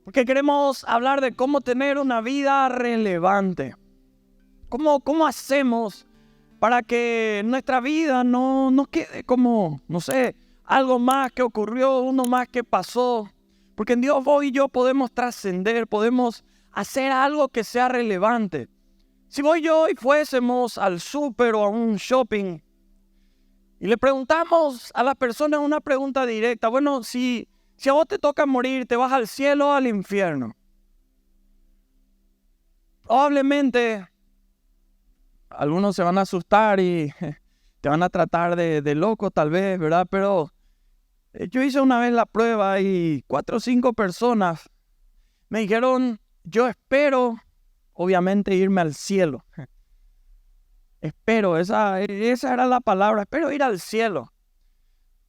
Porque queremos hablar de cómo tener una vida relevante. ¿Cómo hacemos para que nuestra vida no quede como, no sé, algo más que ocurrió, uno más que pasó? Porque en Dios vos y yo podemos trascender, podemos hacer algo que sea relevante. Si vos y yo hoy fuésemos al súper o a un shopping y le preguntamos a las personas una pregunta directa, bueno, si a vos te toca morir, ¿te vas al cielo o al infierno? Probablemente algunos se van a asustar y te van a tratar de loco tal vez, ¿verdad? Pero yo hice una vez la prueba y 4 o 5 personas me dijeron, yo espero obviamente irme al cielo. Espero, esa era la palabra, espero ir al cielo.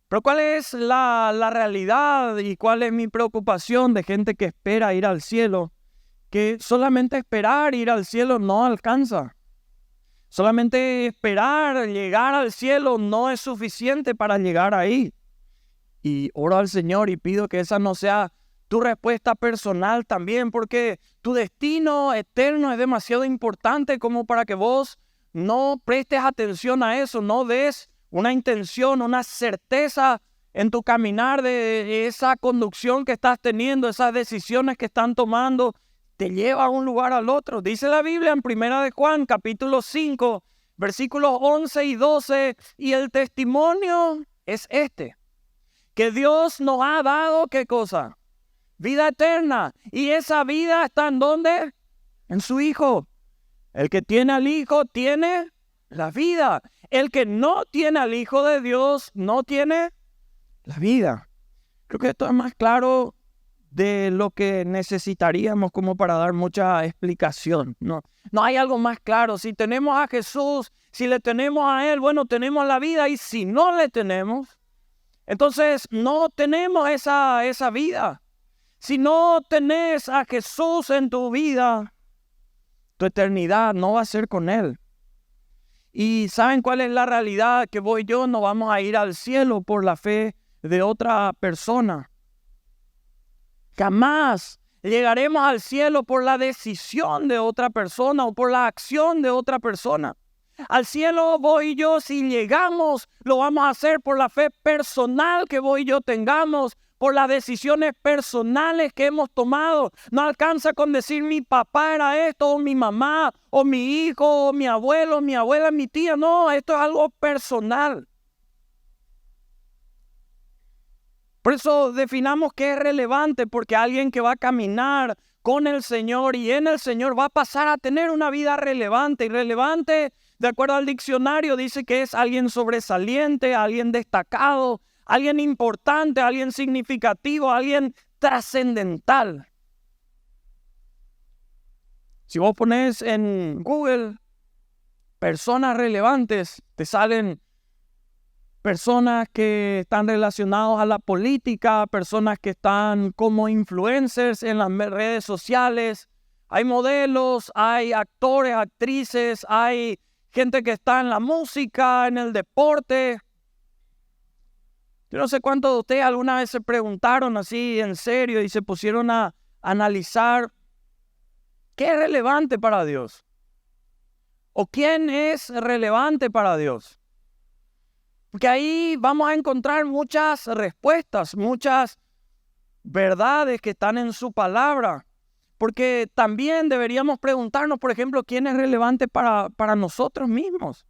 Pero ¿cuál es la realidad y cuál es mi preocupación de gente que espera ir al cielo? Que solamente esperar ir al cielo no alcanza. Solamente esperar llegar al cielo no es suficiente para llegar ahí. Y oro al Señor y pido que esa no sea tu respuesta personal también, porque tu destino eterno es demasiado importante como para que vos no prestes atención a eso, no des una intención, una certeza en tu caminar de esa conducción que estás teniendo, esas decisiones que están tomando, te lleva a un lugar al otro. Dice la Biblia en 1 de Juan, capítulo 5, versículos 11 y 12, y el testimonio es este, que Dios nos ha dado, ¿qué cosa? Vida eterna. ¿Y esa vida está en dónde? En su Hijo. El que tiene al Hijo tiene la vida. El que no tiene al Hijo de Dios no tiene la vida. Creo que esto es más claro de lo que necesitaríamos como para dar mucha explicación. No hay algo más claro. Si tenemos a Jesús, si le tenemos a Él, bueno, tenemos la vida. Y si no le tenemos, entonces no tenemos esa vida. Si no tenés a Jesús en tu vida, tu eternidad no va a ser con Él. ¿Y saben cuál es la realidad? Que vos y yo no vamos a ir al cielo por la fe de otra persona. Jamás llegaremos al cielo por la decisión de otra persona o por la acción de otra persona. Al cielo vos y yo, si llegamos, lo vamos a hacer por la fe personal que vos y yo tengamos, por las decisiones personales que hemos tomado. No alcanza con decir mi papá era esto, o mi mamá, o mi hijo, o mi abuelo, mi abuela, mi tía. No, esto es algo personal. Por eso definamos que es relevante, porque alguien que va a caminar con el Señor y en el Señor va a pasar a tener una vida relevante. Y relevante, de acuerdo al diccionario, dice que es alguien sobresaliente, alguien destacado, alguien importante, alguien significativo, alguien trascendental. Si vos pones en Google personas relevantes, te salen personas que están relacionadas a la política, personas que están como influencers en las redes sociales. Hay modelos, hay actores, actrices, hay gente que está en la música, en el deporte. Yo no sé cuántos de ustedes alguna vez se preguntaron así en serio y se pusieron a analizar qué es relevante para Dios o quién es relevante para Dios. Porque ahí vamos a encontrar muchas respuestas, muchas verdades que están en su palabra. Porque también deberíamos preguntarnos, por ejemplo, quién es relevante para nosotros mismos.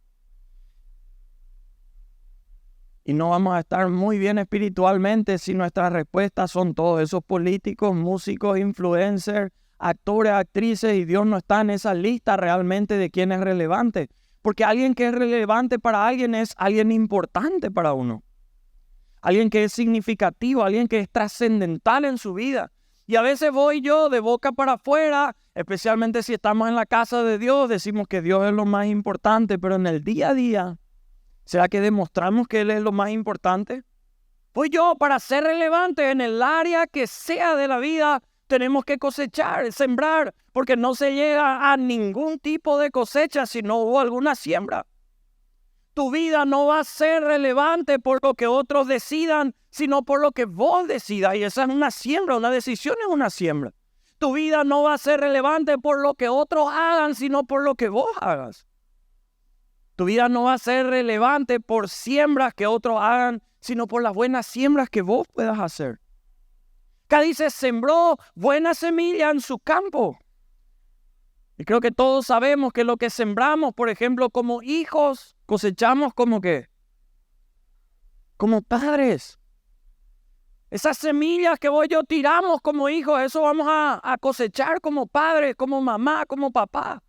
Y no vamos a estar muy bien espiritualmente si nuestras respuestas son todos esos políticos, músicos, influencers, actores, actrices, y Dios no está en esa lista realmente de quién es relevante. Porque alguien que es relevante para alguien es alguien importante para uno. Alguien que es significativo, alguien que es trascendental en su vida. Y a veces voy yo de boca para afuera, especialmente si estamos en la casa de Dios, decimos que Dios es lo más importante, pero en el día a día, ¿será que demostramos que Él es lo más importante? Pues yo, para ser relevante en el área que sea de la vida, tenemos que cosechar, sembrar, porque no se llega a ningún tipo de cosecha si no hubo alguna siembra. Tu vida no va a ser relevante por lo que otros decidan, sino por lo que vos decidas. Y esa es una siembra, una decisión es una siembra. Tu vida no va a ser relevante por lo que otros hagan, sino por lo que vos hagas. Tu vida no va a ser relevante por siembras que otros hagan, sino por las buenas siembras que vos puedas hacer. Acá dice, sembró buena semilla en su campo. Y creo que todos sabemos que lo que sembramos, por ejemplo, como hijos, cosechamos como ¿qué? Como padres. Esas semillas que vos y yo tiramos como hijos, eso vamos a cosechar como padres, como mamá, como papá.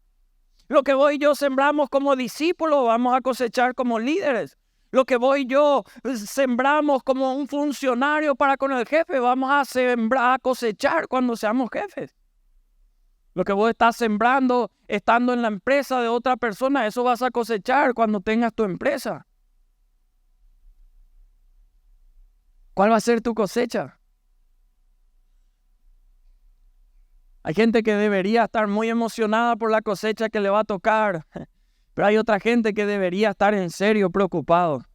Lo que vos y yo sembramos como discípulos, vamos a cosechar como líderes. Lo que vos y yo sembramos como un funcionario para con el jefe, vamos a sembrar, a cosechar cuando seamos jefes. Lo que vos estás sembrando estando en la empresa de otra persona, eso vas a cosechar cuando tengas tu empresa. ¿Cuál va a ser tu cosecha? Hay gente que debería estar muy emocionada por la cosecha que le va a tocar, pero hay otra gente que debería estar en serio preocupada.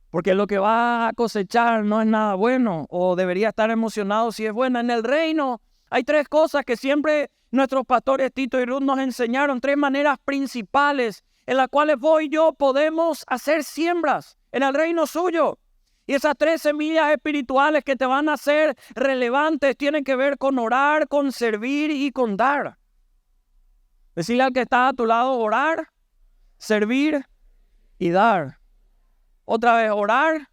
Porque lo que va a cosechar no es nada bueno, o debería estar emocionado si es buena. En el reino hay tres cosas que siempre nuestros pastores Tito y Ruth nos enseñaron, tres maneras principales en las cuales vos y yo podemos hacer siembras en el reino suyo. Y esas tres semillas espirituales que te van a hacer relevantes tienen que ver con orar, con servir y con dar. Decirle al que está a tu lado, orar, servir y dar. Otra vez, orar.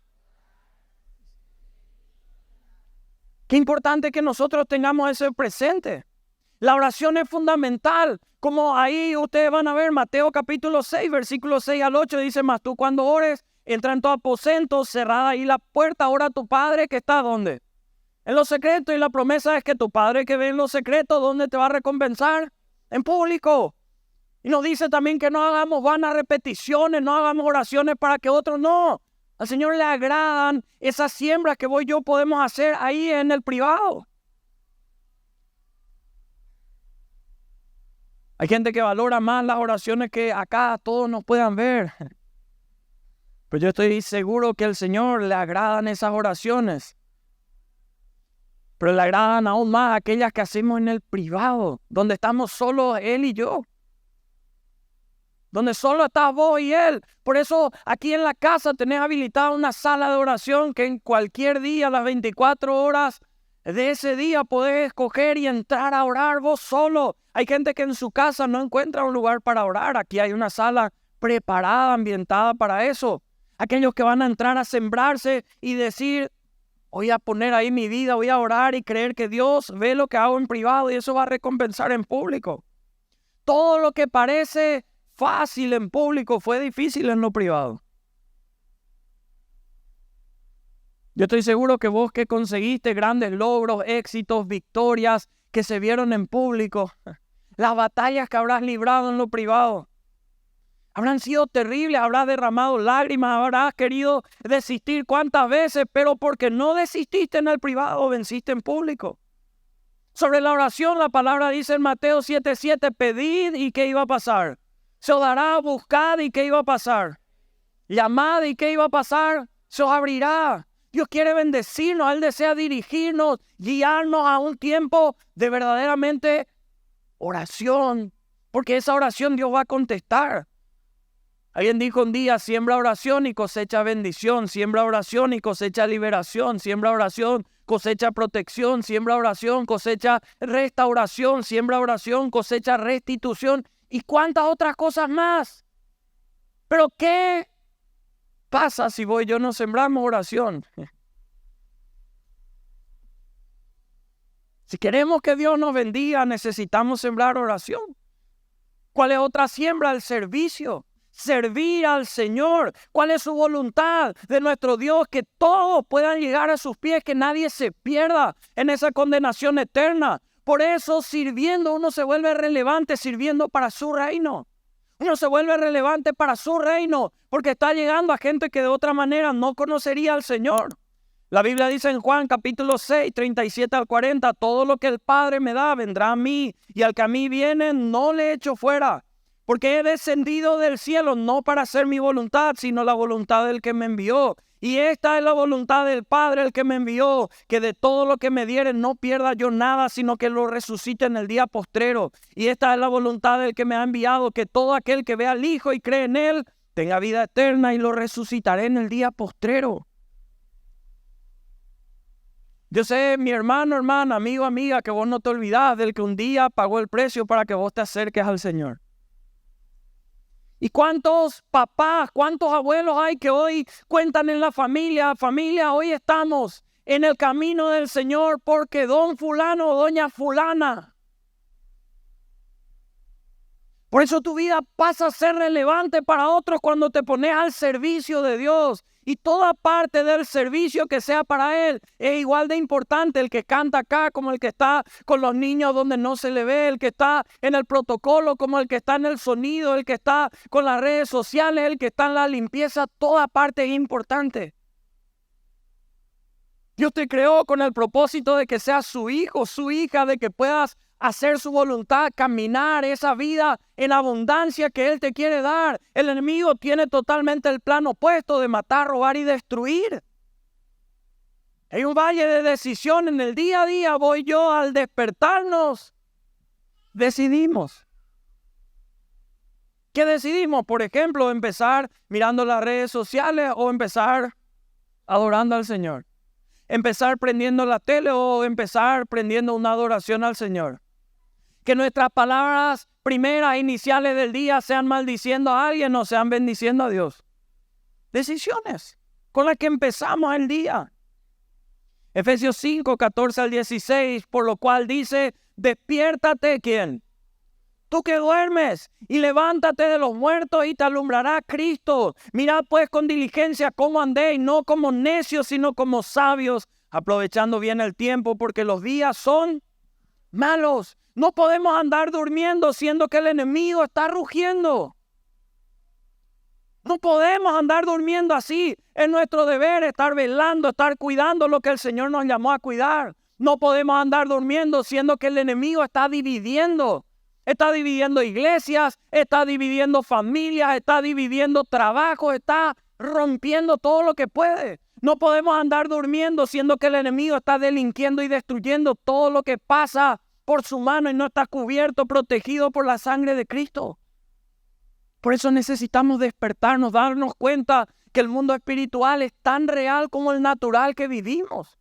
Qué importante que nosotros tengamos eso presente. La oración es fundamental. Como ahí ustedes van a ver, Mateo capítulo 6, versículos 6 al 8, dice, mas tú cuando ores, entra en tu aposento, cerrada ahí la puerta, ora a tu Padre que está ¿dónde? En lo secreto, y la promesa es que tu Padre que ve en lo secreto, ¿dónde te va a recompensar? En público. Y nos dice también que no hagamos vanas repeticiones, no hagamos oraciones para que otros no. Al Señor le agradan esas siembras que vos y yo podemos hacer ahí en el privado. Hay gente que valora más las oraciones que acá todos nos puedan ver. Pero yo estoy seguro que al Señor le agradan esas oraciones. Pero le agradan aún más aquellas que hacemos en el privado, donde estamos solo Él y yo. Donde solo estás vos y Él. Por eso aquí en la casa tenés habilitada una sala de oración que en cualquier día, las 24 horas de ese día, podés escoger y entrar a orar vos solo. Hay gente que en su casa no encuentra un lugar para orar. Aquí hay una sala preparada, ambientada para eso. Aquellos que van a entrar a sembrarse y decir, voy a poner ahí mi vida, voy a orar y creer que Dios ve lo que hago en privado y eso va a recompensar en público. Todo lo que parece fácil en público fue difícil en lo privado. Yo estoy seguro que vos que conseguiste grandes logros, éxitos, victorias que se vieron en público, las batallas que habrás librado en lo privado, habrán sido terribles, habrás derramado lágrimas, habrás querido desistir cuántas veces, pero porque no desististe en el privado, venciste en público. Sobre la oración, la palabra dice en Mateo 7:7, pedid y ¿qué iba a pasar? Se os dará, buscad y ¿qué iba a pasar? Llamad y ¿qué iba a pasar? Se os abrirá. Dios quiere bendecirnos, Él desea dirigirnos, guiarnos a un tiempo de verdaderamente oración, porque esa oración Dios va a contestar. Alguien dijo un día, siembra oración y cosecha bendición, siembra oración y cosecha liberación, siembra oración, cosecha protección, siembra oración, cosecha restauración, siembra oración, cosecha restitución y cuántas otras cosas más. Pero ¿qué pasa si vos y yo no sembramos oración? Si queremos que Dios nos bendiga, necesitamos sembrar oración. ¿Cuál es otra siembra? El servicio. Servir al Señor. ¿Cuál es su voluntad de nuestro Dios? Que todos puedan llegar a sus pies, que nadie se pierda en esa condenación eterna. Por eso, sirviendo, uno se vuelve relevante, sirviendo para su reino. Uno se vuelve relevante para su reino, porque está llegando a gente que de otra manera no conocería al Señor. La Biblia dice en Juan capítulo 6, 37 al 40, todo lo que el Padre me da vendrá a mí, y al que a mí viene no le echo fuera. Porque he descendido del cielo no para hacer mi voluntad, sino la voluntad del que me envió. Y esta es la voluntad del Padre, el que me envió, que de todo lo que me diere no pierda yo nada, sino que lo resucite en el día postrero. Y esta es la voluntad del que me ha enviado, que todo aquel que vea al Hijo y cree en Él, tenga vida eterna y lo resucitaré en el día postrero. Yo sé, mi hermano, hermana, amigo, amiga, que vos no te olvidás del que un día pagó el precio para que vos te acerques al Señor. ¿Y cuántos papás, cuántos abuelos hay que hoy cuentan en la familia? Familia, hoy estamos en el camino del Señor porque don fulano o doña fulana. Por eso tu vida pasa a ser relevante para otros cuando te pones al servicio de Dios. Y toda parte del servicio que sea para Él es igual de importante. El que canta acá como el que está con los niños donde no se le ve. El que está en el protocolo como el que está en el sonido. El que está con las redes sociales. El que está en la limpieza. Toda parte es importante. Dios te creó con el propósito de que seas su hijo, su hija, de que puedas hacer su voluntad, caminar esa vida en abundancia que Él te quiere dar. El enemigo tiene totalmente el plan opuesto de matar, robar y destruir. Hay un valle de decisión en el día a día. Voy yo al despertarnos. Decidimos. ¿Qué decidimos? Por ejemplo, empezar mirando las redes sociales o empezar adorando al Señor. Empezar prendiendo la tele o empezar prendiendo una adoración al Señor. Que nuestras palabras primeras, iniciales del día sean maldiciendo a alguien o sean bendiciendo a Dios. Decisiones con las que empezamos el día. Efesios 5, 14 al 16, por lo cual dice, despiértate, ¿quién? Tú que duermes, y levántate de los muertos y te alumbrará Cristo. Mirad pues con diligencia cómo andéis, no como necios, sino como sabios, aprovechando bien el tiempo, porque los días son malos. No podemos andar durmiendo siendo que el enemigo está rugiendo. No podemos andar durmiendo así. Es nuestro deber estar velando, estar cuidando lo que el Señor nos llamó a cuidar. No podemos andar durmiendo siendo que el enemigo está dividiendo. Está dividiendo iglesias, está dividiendo familias, está dividiendo trabajos, está rompiendo todo lo que puede. No podemos andar durmiendo siendo que el enemigo está delinquiendo y destruyendo todo lo que pasa por su mano y no está cubierto, protegido por la sangre de Cristo. Por eso necesitamos despertarnos, darnos cuenta que el mundo espiritual es tan real como el natural que vivimos.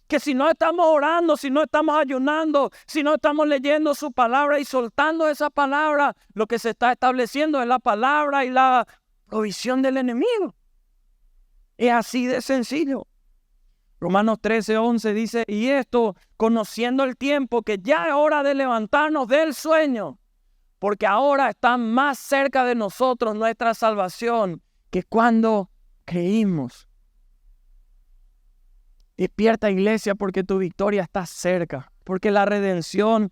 Que si no estamos orando, si no estamos ayunando, si no estamos leyendo su palabra y soltando esa palabra, lo que se está estableciendo es la palabra y la provisión del enemigo. Es así de sencillo. Romanos 13, 11 dice, y esto conociendo el tiempo, que ya es hora de levantarnos del sueño, porque ahora está más cerca de nosotros nuestra salvación que cuando creímos. Despierta, iglesia, porque tu victoria está cerca, porque la redención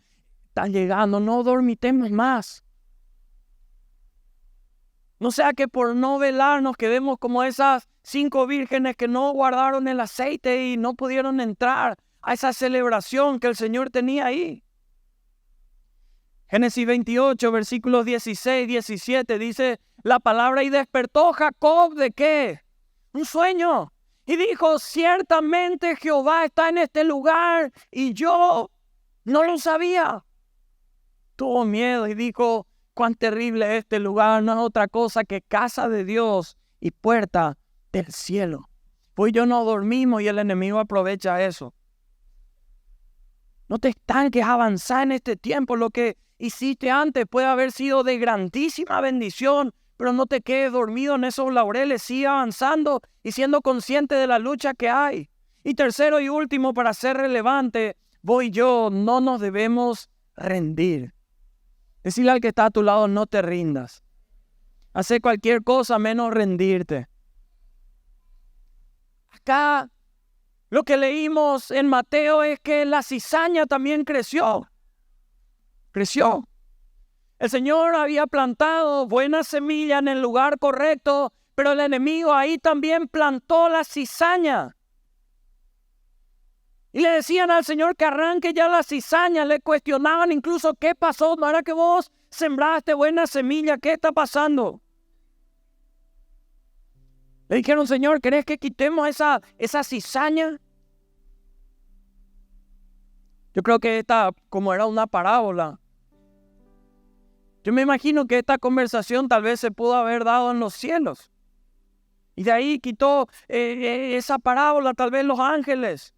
está llegando. No dormitemos más. No sea que por no velar nos quedemos como esas 5 vírgenes que no guardaron el aceite y no pudieron entrar a esa celebración que el Señor tenía ahí. Génesis 28, versículos 16, 17 dice la palabra, y despertó Jacob ¿de qué? Un sueño. Y dijo, ciertamente Jehová está en este lugar y yo no lo sabía. Tuvo miedo y dijo, cuán terrible es este lugar, no es otra cosa que casa de Dios y puerta del cielo. Pues yo no dormimos y el enemigo aprovecha eso. No te estanques, avanzar en este tiempo. Lo que hiciste antes puede haber sido de grandísima bendición, pero no te quedes dormido en esos laureles, sigue avanzando y siendo consciente de la lucha que hay. Y tercero y último, para ser relevante, no nos debemos rendir. Decirle al que está a tu lado, no te rindas. Hacer cualquier cosa menos rendirte. Acá lo que leímos en Mateo es que la cizaña también creció. Creció. El Señor había plantado buena semilla en el lugar correcto, pero el enemigo ahí también plantó la cizaña. Y le decían al Señor que arranque ya la cizaña, le cuestionaban incluso qué pasó, ¿no era que vos sembraste buena semilla? ¿Qué está pasando? Le dijeron, Señor, ¿querés que quitemos esa cizaña? Yo creo que esta, como era una parábola, yo me imagino que esta conversación tal vez se pudo haber dado en los cielos. Y de ahí quitó esa parábola tal vez los ángeles.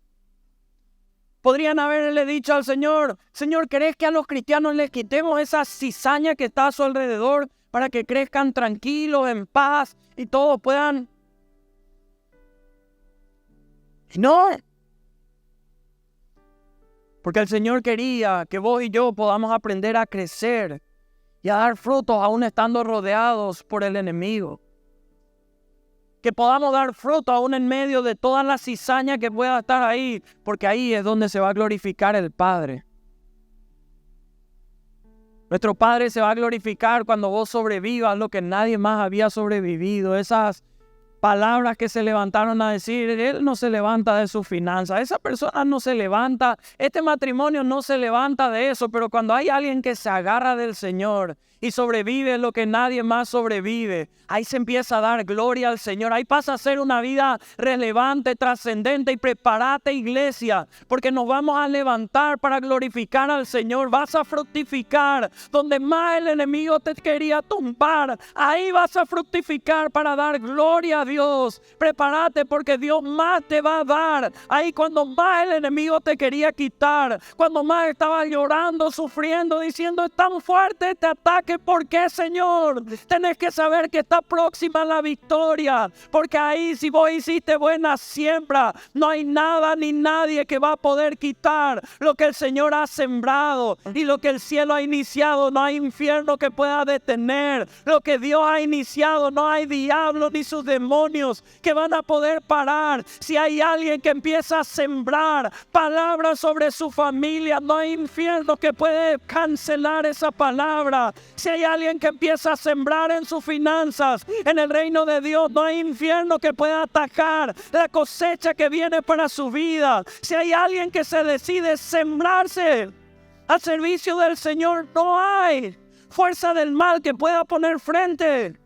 Podrían haberle dicho al Señor, Señor, ¿querés que a los cristianos les quitemos esa cizaña que está a su alrededor para que crezcan tranquilos, en paz y todos puedan? Y no. Porque el Señor quería que vos y yo podamos aprender a crecer y a dar frutos aún estando rodeados por el enemigo. Que podamos dar fruto aún en medio de toda la cizaña que pueda estar ahí, porque ahí es donde se va a glorificar el Padre. Nuestro Padre se va a glorificar cuando vos sobrevivas lo que nadie más había sobrevivido. Esas palabras que se levantaron a decir, él no se levanta de sus finanzas, esa persona no se levanta, este matrimonio no se levanta de eso, pero cuando hay alguien que se agarra del Señor y sobrevive lo que nadie más sobrevive, ahí se empieza a dar gloria al Señor, ahí pasa a ser una vida relevante, trascendente. Y prepárate, iglesia, porque nos vamos a levantar para glorificar al Señor. Vas a fructificar donde más el enemigo te quería tumbar, ahí vas a fructificar para dar gloria a Dios. Prepárate porque Dios más te va a dar. Ahí cuando más el enemigo te quería quitar, cuando más estabas llorando, sufriendo, diciendo, es tan fuerte este ataque, ¿por qué, Señor? Tenés que saber que está próxima la victoria, porque ahí si vos hiciste buena siembra, no hay nada ni nadie que va a poder quitar lo que el Señor ha sembrado y lo que el cielo ha iniciado. No hay infierno que pueda detener lo que Dios ha iniciado. No hay diablo ni sus demonios que van a poder parar. Si hay alguien que empieza a sembrar palabras sobre su familia, no hay infierno que puede cancelar esa palabra. Si hay alguien que empieza a sembrar en sus finanzas, en el reino de Dios, no hay infierno que pueda atacar la cosecha que viene para su vida. Si hay alguien que se decide sembrarse al servicio del Señor, no hay fuerza del mal que pueda poner frente.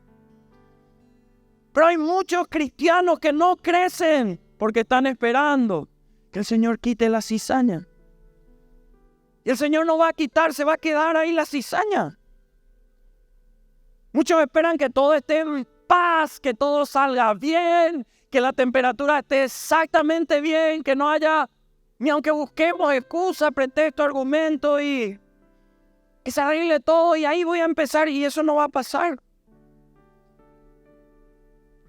Pero hay muchos cristianos que no crecen porque están esperando que el Señor quite la cizaña. Y el Señor no va a quitar, se va a quedar ahí la cizaña. Muchos esperan que todo esté en paz, que todo salga bien, que la temperatura esté exactamente bien, que no haya, ni aunque busquemos excusas, pretextos, argumentos y que se arregle todo y ahí voy a empezar, y eso no va a pasar.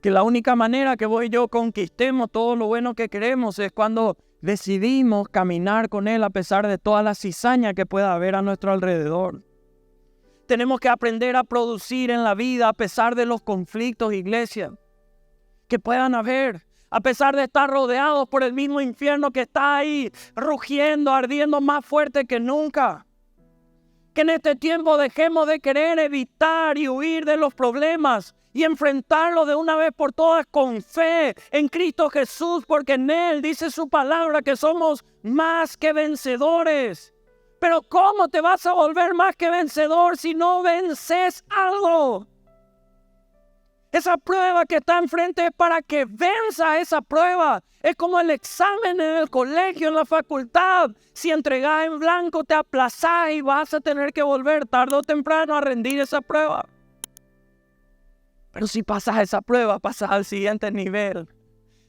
Que la única manera que vos y yo conquistemos todo lo bueno que queremos es cuando decidimos caminar con Él a pesar de toda la cizaña que pueda haber a nuestro alrededor. Tenemos que aprender a producir en la vida a pesar de los conflictos, iglesia, que puedan haber. A pesar de estar rodeados por el mismo infierno que está ahí, rugiendo, ardiendo más fuerte que nunca. Que en este tiempo dejemos de querer evitar y huir de los problemas y enfrentarlos de una vez por todas con fe en Cristo Jesús, porque en Él dice su palabra que somos más que vencedores. Pero ¿cómo te vas a volver más que vencedor si no vences algo? Esa prueba que está enfrente es para que venza esa prueba. Es como el examen en el colegio, en la facultad. Si entregás en blanco, te aplazás y vas a tener que volver tarde o temprano a rendir esa prueba. Pero si pasas esa prueba, pasas al siguiente nivel.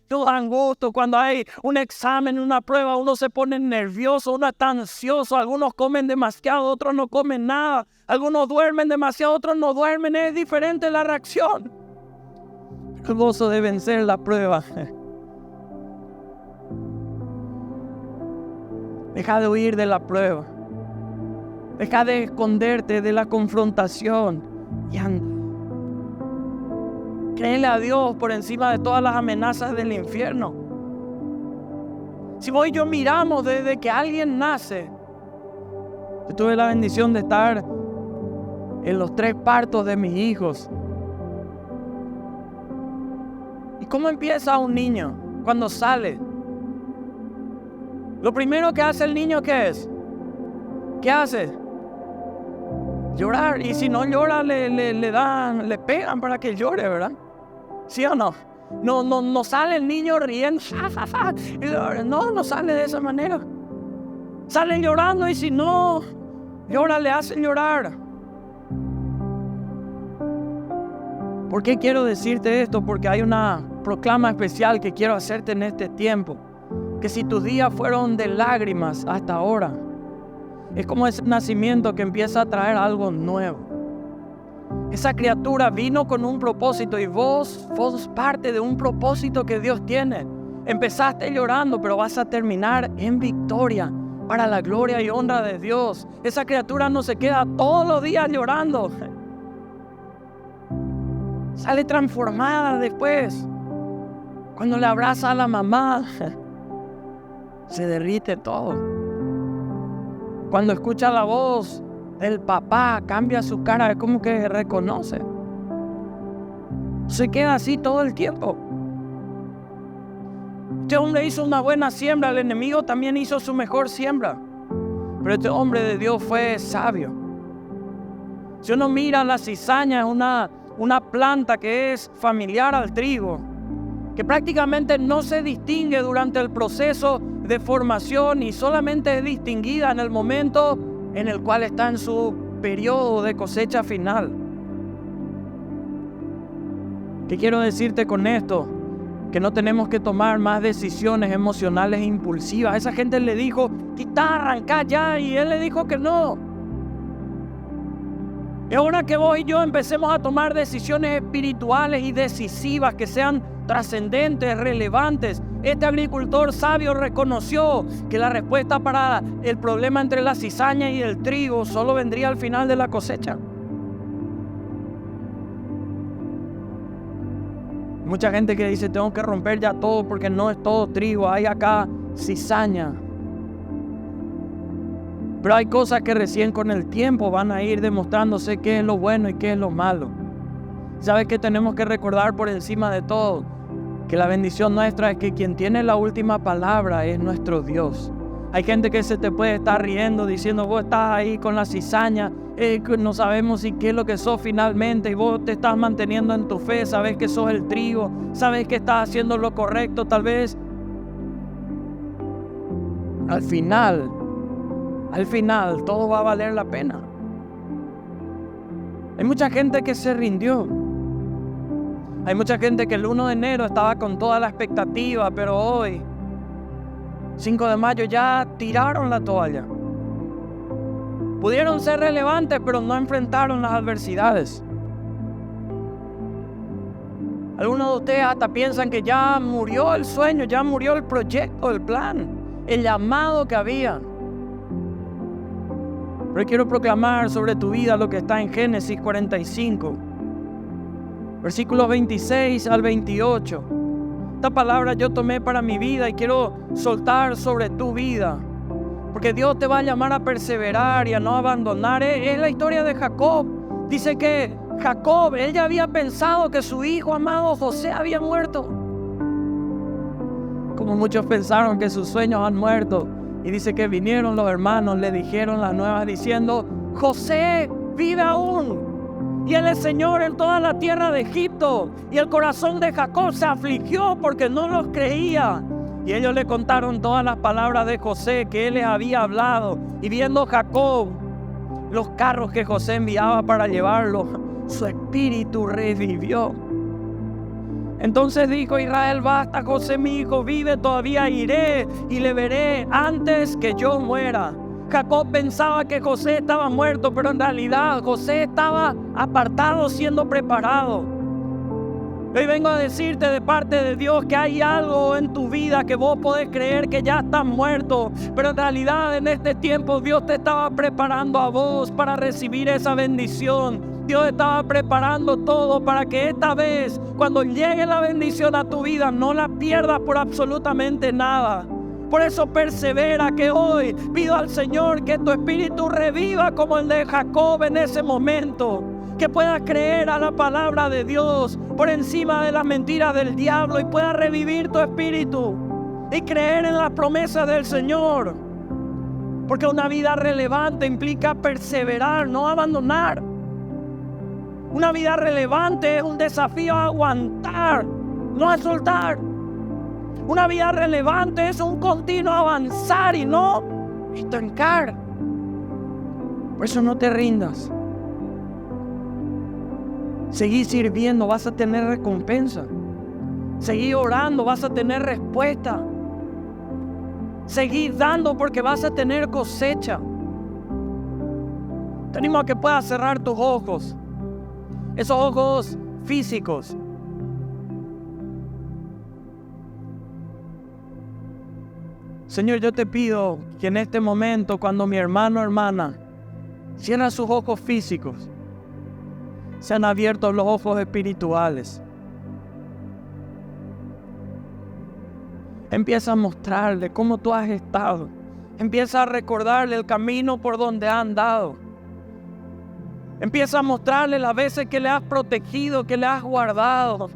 No dan gusto cuando hay un examen, una prueba, uno se pone nervioso, uno está ansioso, algunos comen demasiado, otros no comen nada, algunos duermen demasiado, otros no duermen, es diferente la reacción. El gozo de vencer la prueba. Deja de huir de la prueba. Deja de esconderte de la confrontación y anda. Créele a Dios por encima de todas las amenazas del infierno. Si vos y yo miramos desde que alguien nace, yo tuve la bendición de estar en los 3 partos de mis hijos. ¿Y cómo empieza un niño cuando sale? Lo primero que hace el niño, ¿qué es? ¿Qué hace? Llorar. Y si no llora, le pegan para que llore, ¿verdad? ¿Sí o no? No sale el niño riendo. No sale de esa manera. Sale llorando y si no llora, le hacen llorar. ¿Por qué quiero decirte esto? Porque hay una proclama especial que quiero hacerte en este tiempo. Que si tus días fueron de lágrimas hasta ahora, es como ese nacimiento que empieza a traer algo nuevo. Esa criatura vino con un propósito y vos sos parte de un propósito que Dios tiene. Empezaste llorando, pero vas a terminar en victoria para la gloria y honra de Dios. Esa criatura no se queda todos los días llorando. Sale transformada después. Cuando le abraza a la mamá, se derrite todo. Cuando escucha la voz del papá, cambia su cara, es como que reconoce. Se queda así todo el tiempo. Este hombre hizo una buena siembra, el enemigo también hizo su mejor siembra. Pero este hombre de Dios fue sabio. Si uno mira la cizaña, es una planta que es familiar al trigo, que prácticamente no se distingue durante el proceso de formación y solamente es distinguida en el momento en el cual está en su periodo de cosecha final. ¿Qué quiero decirte con esto? Que no tenemos que tomar más decisiones emocionales e impulsivas. Esa gente le dijo, quita, arranca ya, y él le dijo que no. Es hora que vos y yo empecemos a tomar decisiones espirituales y decisivas que sean trascendentes, relevantes. Este agricultor sabio reconoció que la respuesta para el problema entre la cizaña y el trigo solo vendría al final de la cosecha. Mucha gente que dice, tengo que romper ya todo porque no es todo trigo, hay acá cizaña. Pero hay cosas que recién con el tiempo van a ir demostrándose qué es lo bueno y qué es lo malo. ¿Sabes qué tenemos que recordar por encima de todo? Que la bendición nuestra es que quien tiene la última palabra es nuestro Dios. Hay gente que se te puede estar riendo diciendo, vos estás ahí con la cizaña, no sabemos si qué es lo que sos finalmente, y vos te estás manteniendo en tu fe, sabes que sos el trigo, sabes que estás haciendo lo correcto, tal vez. Al final todo va a valer la pena. Hay mucha gente que se rindió. Hay mucha gente que el 1 de enero estaba con toda la expectativa, pero hoy, 5 de mayo, ya tiraron la toalla. Pudieron ser relevantes, pero no enfrentaron las adversidades. Algunos de ustedes hasta piensan que ya murió el sueño, ya murió el proyecto, el plan, el llamado que había. Pero quiero proclamar sobre tu vida lo que está en Génesis 45, versículos 26 al 28. Esta palabra yo tomé para mi vida y quiero soltar sobre tu vida, porque Dios te va a llamar a perseverar y a no abandonar. Es la historia de Jacob. Dice que Jacob, él ya había pensado que su hijo amado José había muerto, como muchos pensaron que sus sueños han muerto. Y dice que vinieron los hermanos, le dijeron las nuevas diciendo, José vive aún, y él es Señor en toda la tierra de Egipto. Y el corazón de Jacob se afligió porque no los creía. Y ellos le contaron todas las palabras de José que él les había hablado. Y viendo Jacob los carros que José enviaba para llevarlos, su espíritu revivió. Entonces dijo Israel, basta, José mi hijo vive, todavía iré y le veré antes que yo muera. Jacob pensaba que José estaba muerto, pero en realidad José estaba apartado, siendo preparado. Hoy vengo a decirte de parte de Dios que hay algo en tu vida que vos podés creer que ya estás muerto, pero en realidad en este tiempo Dios te estaba preparando a vos para recibir esa bendición. Dios estaba preparando todo para que esta vez, cuando llegue la bendición a tu vida, no la pierdas por absolutamente nada. Por eso persevera, que hoy pido al Señor que tu espíritu reviva como el de Jacob en ese momento. Que puedas creer a la palabra de Dios por encima de las mentiras del diablo y puedas revivir tu espíritu y creer en las promesas del Señor. Porque una vida relevante implica perseverar, no abandonar. Una vida relevante es un desafío a aguantar, no a soltar. Una vida relevante es un continuo avanzar y no estancar. Por eso no te rindas. Seguí sirviendo, vas a tener recompensa. Seguí orando, vas a tener respuesta. Seguí dando porque vas a tener cosecha. Te animo a que puedas cerrar tus ojos. Esos ojos físicos. Señor, yo te pido que en este momento, cuando mi hermano o hermana cierra sus ojos físicos, sean abiertos los ojos espirituales. Empieza a mostrarle cómo tú has estado. Empieza a recordarle el camino por donde ha andado. Empieza a mostrarle las veces que le has protegido, que le has guardado.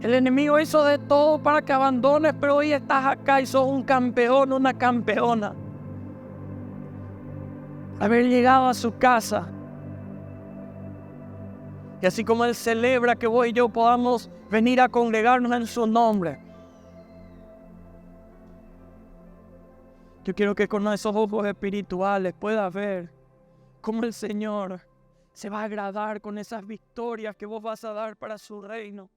El enemigo hizo de todo para que abandones, pero hoy estás acá y sos un campeón, una campeona. Haber llegado a su casa. Y así como Él celebra que vos y yo podamos venir a congregarnos en su nombre. Yo quiero que con esos ojos espirituales puedas ver cómo el Señor se va a agradar con esas victorias que vos vas a dar para su reino.